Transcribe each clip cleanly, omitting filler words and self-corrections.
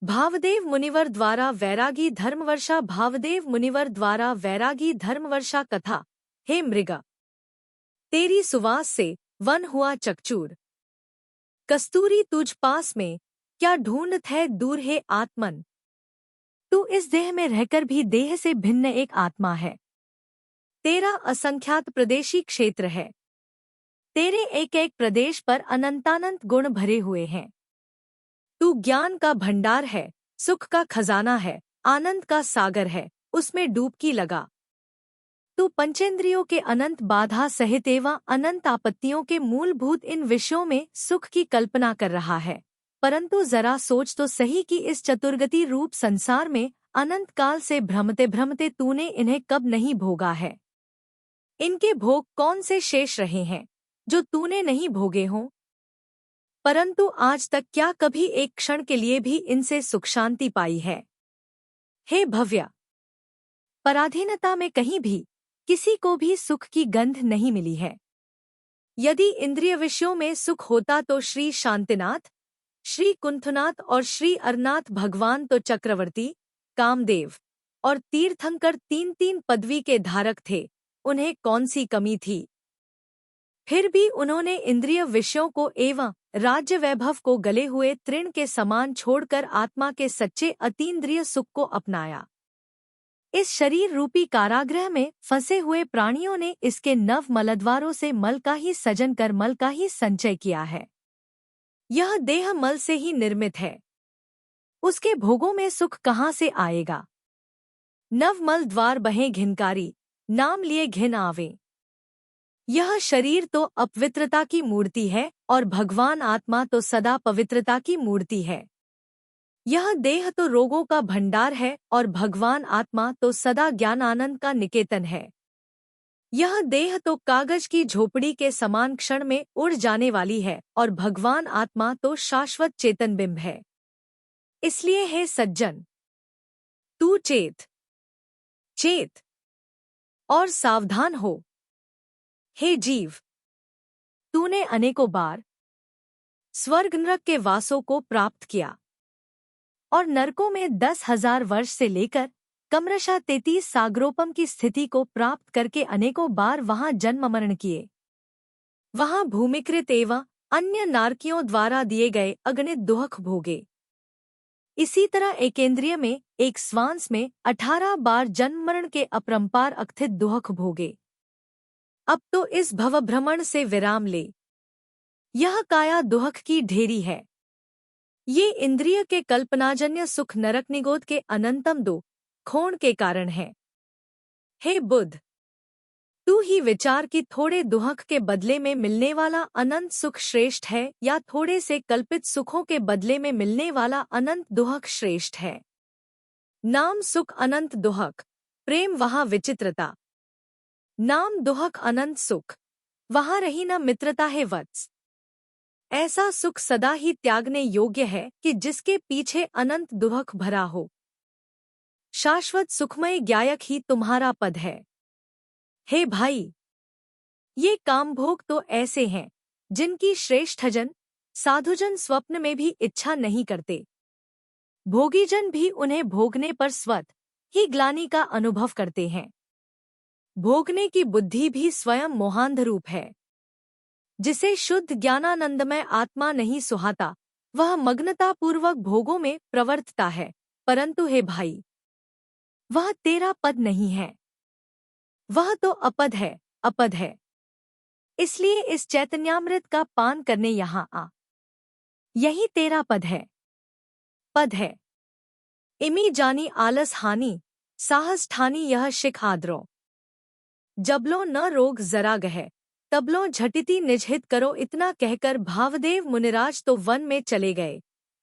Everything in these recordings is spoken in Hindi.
भावदेव मुनिवर द्वारा वैरागी धर्मवर्षा भावदेव मुनिवर द्वारा वैरागी धर्मवर्षा कथा। हे मृग, तेरी सुवास से वन हुआ चकचूर। कस्तूरी तुझ पास में क्या ढूंढत है दूर है आत्मन। तू इस देह में रहकर भी देह से भिन्न एक आत्मा है। तेरा असंख्यात प्रदेशी क्षेत्र है। तेरे एक एक प्रदेश पर अनंतानंत गुण भरे हुए हैं। तू ज्ञान का भंडार है, सुख का खजाना है, आनंद का सागर है, उसमें डुबकी लगा। तू पंचेंद्रियों के अनंत बाधा सहित एवं अनंत आपत्तियों के मूलभूत इन विषयों में सुख की कल्पना कर रहा है, परंतु जरा सोच तो सही कि इस चतुर्गति रूप संसार में अनंत काल से भ्रमते भ्रमते तूने इन्हें कब नहीं भोगा है। इनके भोग कौन से शेष रहे हैं जो तूने नहीं भोगे हों? परंतु आज तक क्या कभी एक क्षण के लिए भी इनसे सुख शांति पाई है? हे भव्य, पराधीनता में कहीं भी किसी को भी सुख की गंध नहीं मिली है। यदि इंद्रिय विषयों में सुख होता तो श्री शांतिनाथ, श्री कुंठनाथ और श्री अरनाथ भगवान तो चक्रवर्ती, कामदेव और तीर्थंकर तीन तीन पदवी के धारक थे, उन्हें कौन सी कमी थी? फिर भी उन्होंने इंद्रिय विषयों को एवं राज्य वैभव को गले हुए तृण के समान छोड़कर आत्मा के सच्चे अतीन्द्रिय सुख को अपनाया। इस शरीर रूपी कारागृह में फंसे हुए प्राणियों ने इसके नव मलद्वारों से मल का ही सजन कर मल का ही संचय किया है। यह देह मल से ही निर्मित है, उसके भोगों में सुख कहाँ से आएगा? नव मल द्वार बहें घिनकारी, नाम लिए घिन आवे। यह शरीर तो अपवित्रता की मूर्ति है और भगवान आत्मा तो सदा पवित्रता की मूर्ति है। यह देह तो रोगों का भंडार है और भगवान आत्मा तो सदा ज्ञान आनंद का निकेतन है। यह देह तो कागज की झोपड़ी के समान क्षण में उड़ जाने वाली है और भगवान आत्मा तो शाश्वत चेतन बिंब है। इसलिए हे सज्जन, तू चेत और सावधान हो। हे जीव, तूने अनेकों बार स्वर्ग नरक के वासों को प्राप्त किया और नरकों में 10,000 वर्ष से लेकर क्रमशः 33 सागरोपम की स्थिति को प्राप्त करके अनेकों बार वहां जन्म मरण किए। वहां भूमिकृत एवं अन्य नारकियों द्वारा दिए गए अगणित दुख भोगे। इसी तरह एकेंद्रिय में एक श्वांस में 18 बार जन्म मरण के अपरंपार अकथित दुख भोगे। अब तो इस भवभ्रमण से विराम ले। यह काया दुहक की ढेरी है। ये इंद्रिय के कल्पनाजन्य सुख नरक निगोद के अनंतम दो खोण के कारण है। हे बुद्ध, तू ही विचार कि थोड़े दुहक के बदले में मिलने वाला अनंत सुख श्रेष्ठ है या थोड़े से कल्पित सुखों के बदले में मिलने वाला अनंत दुहक श्रेष्ठ है। नाम सुख अनंत दुहक, प्रेम वहाँ विचित्रता। नाम दुहक अनंत सुख, वहाँ रही न मित्रता है वत्स। ऐसा सुख सदा ही त्यागने योग्य है कि जिसके पीछे अनंत दुहक भरा हो। शाश्वत सुखमय ज्ञायक ही तुम्हारा पद है। हे भाई, ये कामभोग तो ऐसे हैं जिनकी श्रेष्ठजन साधुजन स्वप्न में भी इच्छा नहीं करते। भोगीजन भी उन्हें भोगने पर स्वत ही ग्लानि का अनुभव करते हैं। भोगने की बुद्धि भी स्वयं मोहांध रूप है। जिसे शुद्ध ज्ञानानंदमय आत्मा नहीं सुहाता, वह मग्नतापूर्वक भोगों में प्रवर्तता है। परंतु हे भाई, वह तेरा पद नहीं है, वह तो अपद है, अपद है। इसलिए इस चैतन्यामृत का पान करने यहाँ आ। यही तेरा पद है। इमी जानी आलस हानि, साहस ठानी यह शिख आदरो। जबलो न रोग जरा गह, तबलो झटिति निजहित करो। इतना कहकर भावदेव मुनिराज तो वन में चले गए,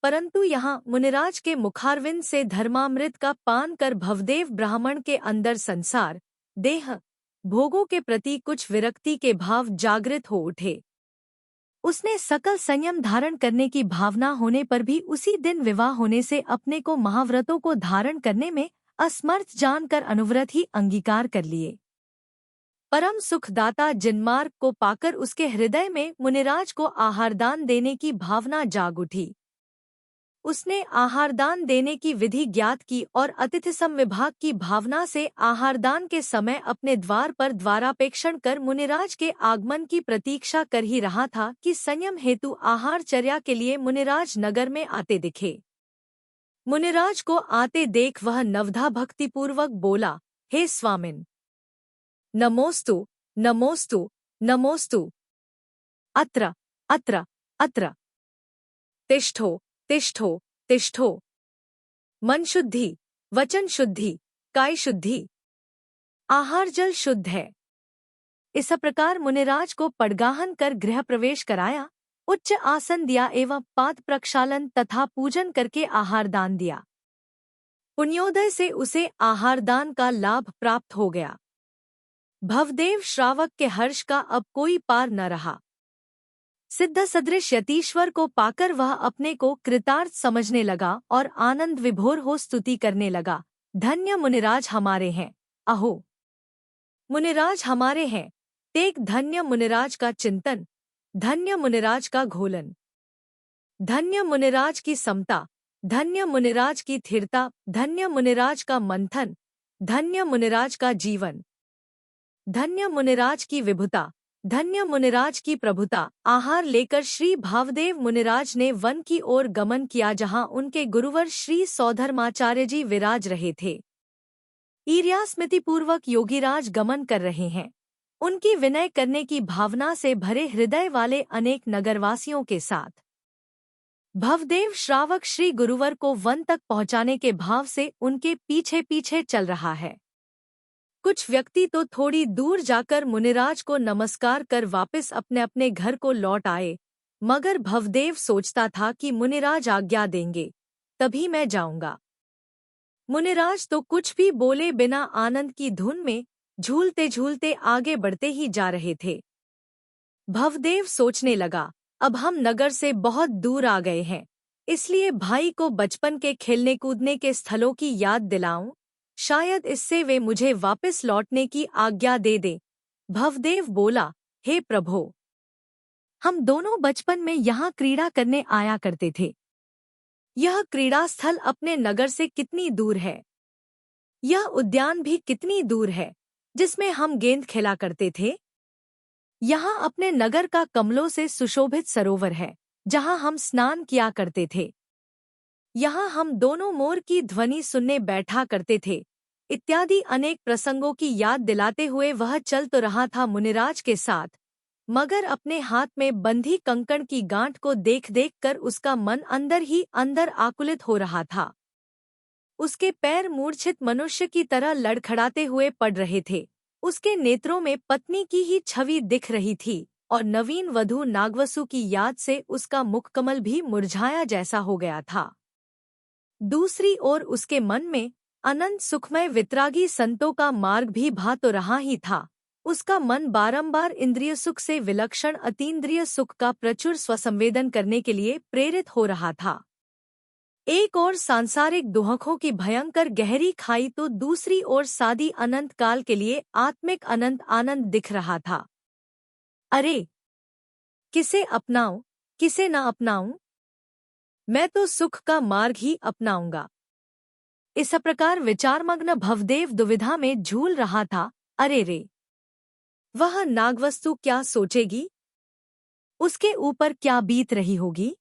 परंतु यहाँ मुनिराज के मुखारविंद से धर्मामृत का पान कर भवदेव ब्राह्मण के अंदर संसार, देह, भोगों के प्रति कुछ विरक्ति के भाव जागृत हो उठे। उसने सकल संयम धारण करने की भावना होने पर भी उसी दिन विवाह होने से अपने को महाव्रतों को धारण करने में असमर्थ जानकर अनुव्रत ही अंगीकार कर लिए। परम सुखदाता जिनमार्ग को पाकर उसके हृदय में मुनिराज को आहारदान देने की भावना जाग उठी। उसने आहारदान देने की विधि ज्ञात की और अतिथि संविभाग की भावना से आहारदान के समय अपने द्वार पर द्वारापेक्षण कर मुनिराज के आगमन की प्रतीक्षा कर ही रहा था कि संयम हेतु आहारचर्या के लिए मुनिराज नगर में आते दिखे। मुनिराज को आते देख वह नवधा भक्तिपूर्वक बोला, हे स्वामिन, नमोस्तु नमोस्तु नमोस्तु। अत्र अत्र अत्र। तिष्ठो तिष्ठो तिष्ठो। मन शुद्धि, वचन शुद्धि, काय शुद्धि, आहार जल शुद्ध है। इस प्रकार मुनिराज को पड़गाहन कर गृह प्रवेश कराया, उच्च आसन दिया एवं पाद प्रक्षालन तथा पूजन करके आहार दान दिया। पुण्योदय से उसे आहार दान का लाभ प्राप्त हो गया। भवदेव श्रावक के हर्ष का अब कोई पार न रहा। सिद्ध सदृश यतीश्वर को पाकर वह अपने को कृतार्थ समझने लगा और आनंद विभोर हो स्तुति करने लगा। धन्य मुनिराज हमारे हैं, अहो मुनिराज हमारे हैं। तेग धन्य मुनिराज का चिंतन, धन्य मुनिराज का घोलन, धन्य मुनिराज की समता, धन्य मुनिराज की स्थिरता, धन्य मुनिराज का मंथन, धन्य मुनिराज का जीवन, धन्य मुनिराज की विभुता, धन्य मुनिराज की प्रभुता। आहार लेकर श्री भावदेव मुनिराज ने वन की ओर गमन किया जहां उनके गुरुवर श्री सौधर्माचार्य जी विराज रहे थे। ईर्ष्या स्मृतिपूर्वक योगीराज गमन कर रहे हैं। उनकी विनय करने की भावना से भरे हृदय वाले अनेक नगरवासियों के साथ भवदेव श्रावक श्री गुरुवर को वन तक पहुंचाने के भाव से उनके पीछे पीछे चल रहा है। कुछ व्यक्ति तो थोड़ी दूर जाकर मुनिराज को नमस्कार कर वापस अपने अपने घर को लौट आए, मगर भवदेव सोचता था कि मुनिराज आज्ञा देंगे तभी मैं जाऊंगा। मुनिराज तो कुछ भी बोले बिना आनंद की धुन में झूलते झूलते आगे बढ़ते ही जा रहे थे। भवदेव सोचने लगा, अब हम नगर से बहुत दूर आ गए हैं, इसलिए भाई को बचपन के खेलने कूदने के स्थलों की याद दिलाऊं, शायद इससे वे मुझे वापस लौटने की आज्ञा दे दें। भवदेव बोला, हे प्रभो, हम दोनों बचपन में यहाँ क्रीड़ा करने आया करते थे। यह क्रीड़ा स्थल अपने नगर से कितनी दूर है, यह उद्यान भी कितनी दूर है जिसमें हम गेंद खेला करते थे। यहाँ अपने नगर का कमलों से सुशोभित सरोवर है जहाँ हम स्नान किया करते थे। यहाँ हम दोनों मोर की ध्वनि सुनने बैठा करते थे, इत्यादि अनेक प्रसंगों की याद दिलाते हुए वह चल तो रहा था मुनिराज के साथ, मगर अपने हाथ में बंधी कंकण की गांठ को देख देख कर उसका मन अंदर ही अंदर आकुलित हो रहा था। उसके पैर मूर्छित मनुष्य की तरह लड़खड़ाते हुए पड़ रहे थे। उसके नेत्रों में पत्नी की ही छवि दिख रही थी और नवीन वधू नागवसु की याद से उसका मुखकमल भी मुरझाया जैसा हो गया था। दूसरी ओर उसके मन में अनंत सुखमय वितरागी संतों का मार्ग भी भा तो रहा ही था। उसका मन बारंबार इंद्रिय सुख से विलक्षण अतीन्द्रिय सुख का प्रचुर स्वसंवेदन करने के लिए प्रेरित हो रहा था। एक ओर सांसारिक दुहकों की भयंकर गहरी खाई तो दूसरी ओर सादी अनंत काल के लिए आत्मिक अनंत आनंद दिख रहा था। अरे, किसे अपनाऊं, किसे न अपनाऊं? मैं तो सुख का मार्ग ही अपनाऊंगा। इस प्रकार विचारमग्न भवदेव दुविधा में झूल रहा था। अरे रे, वह नागवस्तु क्या सोचेगी? उसके ऊपर क्या बीत रही होगी?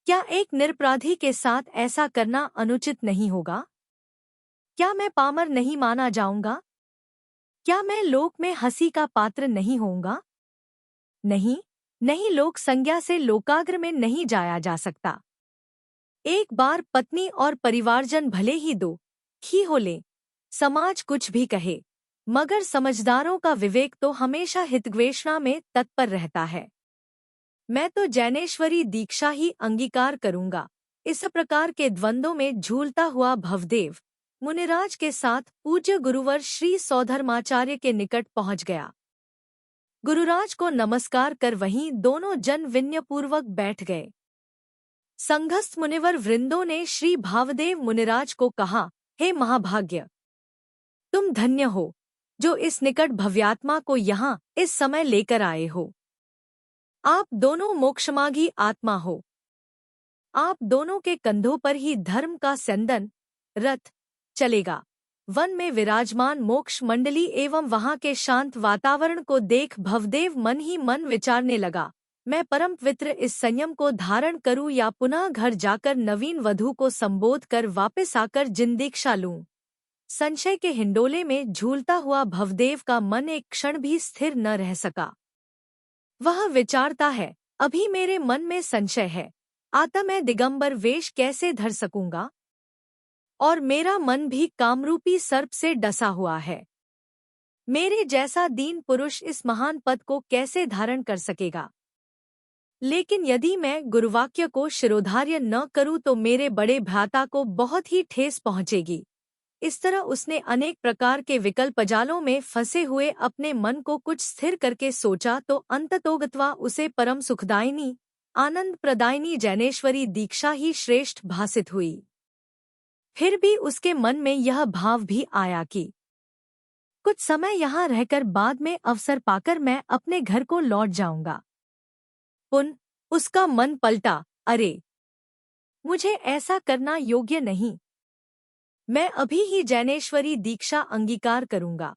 क्या एक निरपराधी के साथ ऐसा करना अनुचित नहीं होगा? क्या मैं पामर नहीं माना जाऊंगा? क्या मैं लोक में हंसी का पात्र नहीं होऊंगा? नहीं, नहीं, लोक संज्ञा से लोकाग्र में नहीं जाया जा सकता। एक बार पत्नी और परिवारजन भले ही दो ही हो ले, समाज कुछ भी कहे, मगर समझदारों का विवेक तो हमेशा हितग्वेषणा में तत्पर रहता है। मैं तो जैनेश्वरी दीक्षा ही अंगीकार करूंगा। इस प्रकार के द्वंद्वों में झूलता हुआ भवदेव मुनिराज के साथ पूज्य गुरुवर श्री सौधर्माचार्य के निकट पहुंच गया। गुरुराज को नमस्कार कर वहीं दोनों जन विनयपूर्वक बैठ गए। संघस्थ मुनिवर वृंदों ने श्री भावदेव मुनिराज को कहा, हे महाभाग्य, तुम धन्य हो जो इस निकट भव्यात्मा को यहाँ इस समय लेकर आए हो। आप दोनों मोक्षमार्गी आत्मा हो। आप दोनों के कंधों पर ही धर्म का संदन रथ चलेगा। वन में विराजमान मोक्ष मंडली एवं वहां के शांत वातावरण को देख भवदेव मन ही मन विचारने लगा, मैं परम पवित्र इस संयम को धारण करूं या पुनः घर जाकर नवीन वधू को संबोध कर वापस आकर जिंदीक्षा लूं। संशय के हिंडोले में झूलता हुआ भवदेव का मन एक क्षण भी स्थिर न रह सका। वह विचारता है, अभी मेरे मन में संशय है, आता मैं दिगंबर वेश कैसे धर सकूंगा? और मेरा मन भी कामरूपी सर्प से डसा हुआ है। मेरे जैसा दीन पुरुष इस महान पद को कैसे धारण कर सकेगा? लेकिन यदि मैं गुरुवाक्य को शिरोधार्य न करूं तो मेरे बड़े भ्राता को बहुत ही ठेस पहुंचेगी। इस तरह उसने अनेक प्रकार के विकल्प जालों में फंसे हुए अपने मन को कुछ स्थिर करके सोचा तो अंततोगत्वा उसे परम सुखदायिनी आनंद प्रदायिनी जैनेश्वरी दीक्षा ही श्रेष्ठ भासित हुई। फिर भी उसके मन में यह भाव भी आया कि कुछ समय यहाँ रहकर बाद में अवसर पाकर मैं अपने घर को लौट जाऊंगा। उसका मन पलटा, अरे मुझे ऐसा करना योग्य नहीं, मैं अभी ही जैनेश्वरी दीक्षा अंगीकार करूंगा।